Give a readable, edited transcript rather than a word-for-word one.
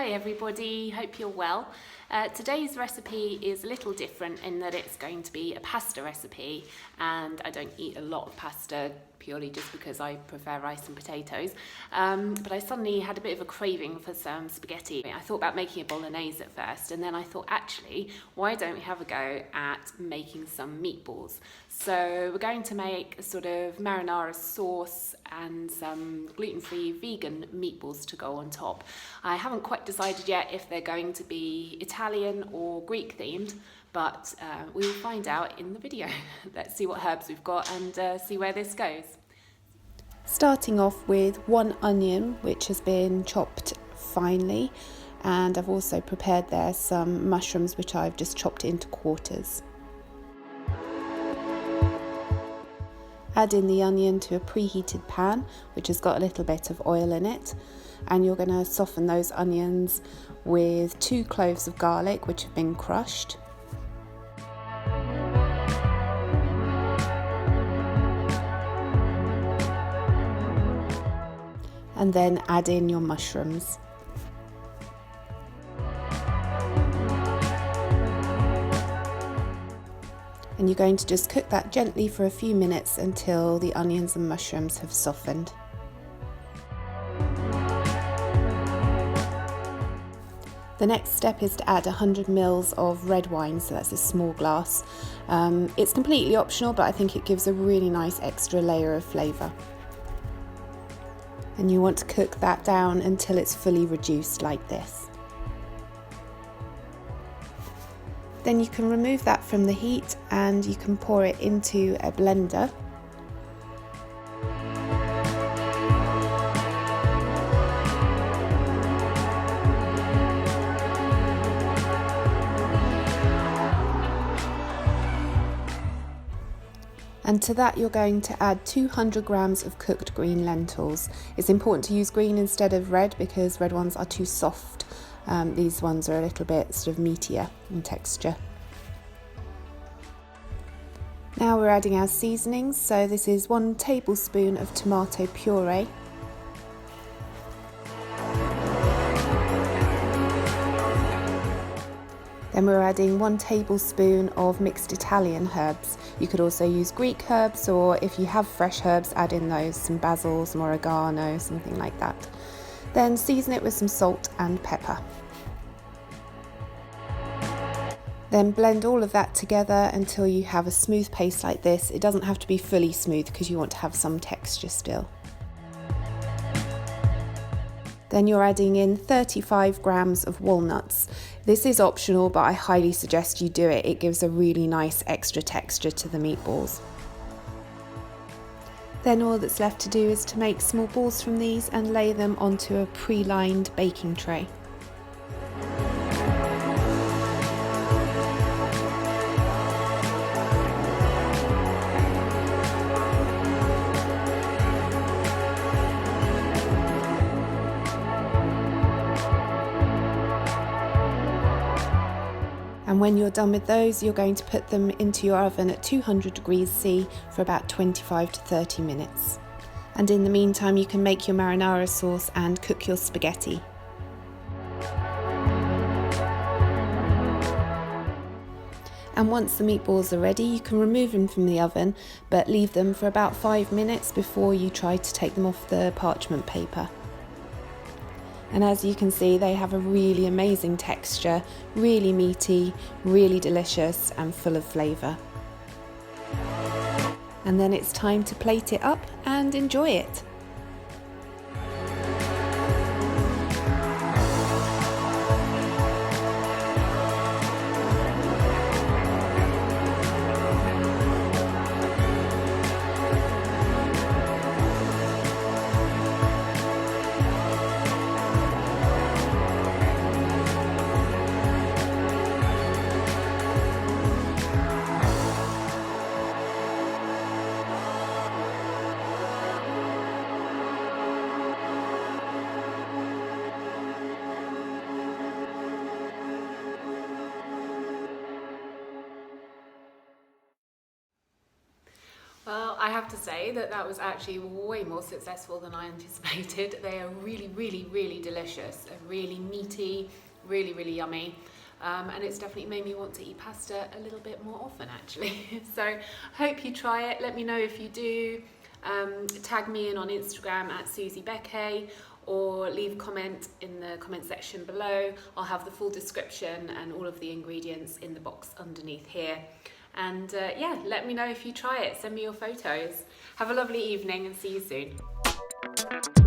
Hi everybody, hope you're well. Today's recipe is a little different in that it's going to be a pasta recipe, and I don't eat a lot of pasta purely just because I prefer rice and potatoes, but I suddenly had a bit of a craving for some spaghetti. I thought about making a bolognese at first, and then I thought, actually, why don't we have a go at making some meatballs? So we're going to make a sort of marinara sauce and some gluten-free vegan meatballs to go on top. I haven't quite decided yet if they're going to be Italian or Greek themed, but we will find out in the video. Let's see what herbs we've got and see where this goes. Starting off with 1 onion, which has been chopped finely, and I've also prepared there some mushrooms which I've just chopped into quarters. Add in the onion to a preheated pan which has got a little bit of oil in it, and you're going to soften those onions with 2 cloves of garlic which have been crushed. And then add in your mushrooms. And you're going to just cook that gently for a few minutes until the onions and mushrooms have softened. The next step is to add 100 ml of red wine, so that's a small glass. It's completely optional, but I think it gives a really nice extra layer of flavour. And you want to cook that down until it's fully reduced like this. Then you can remove that from the heat and you can pour it into a blender. And to that you're going to add 200 grams of cooked green lentils. It's important to use green instead of red because red ones are too soft. These ones are a little bit sort of meatier in texture. Now we're adding our seasonings, so this is 1 tablespoon of tomato puree. Then we're adding 1 tablespoon of mixed Italian herbs. You could also use Greek herbs, or if you have fresh herbs, add in those, some basil, some oregano, something like that. Then season it with some salt and pepper. Then blend all of that together until you have a smooth paste like this. It doesn't have to be fully smooth because you want to have some texture still. Then you're adding in 35 grams of walnuts. This is optional, but I highly suggest you do it. It gives a really nice extra texture to the meatballs. Then all that's left to do is to make small balls from these and lay them onto a pre-lined baking tray. And when you're done with those, you're going to put them into your oven at 200 degrees C for about 25 to 30 minutes. And in the meantime, you can make your marinara sauce and cook your spaghetti. And once the meatballs are ready, you can remove them from the oven, but leave them for about 5 minutes before you try to take them off the parchment paper. And as you can see, they have a really amazing texture, really meaty, really delicious and full of flavour. And then it's time to plate it up and enjoy it. to say that that was actually way more successful than I anticipated. They are really, really, really delicious, really meaty, really, really yummy. And it's definitely made me want to eat pasta a little bit more often actually. So hope you try it. Let me know if you do. Tag me in on Instagram at @SusieBeke, or leave a comment in the comment section below. I'll have the full description and all of the ingredients in the box underneath here. And yeah, let me know if you try it. Send me your photos. Have a lovely evening and see you soon.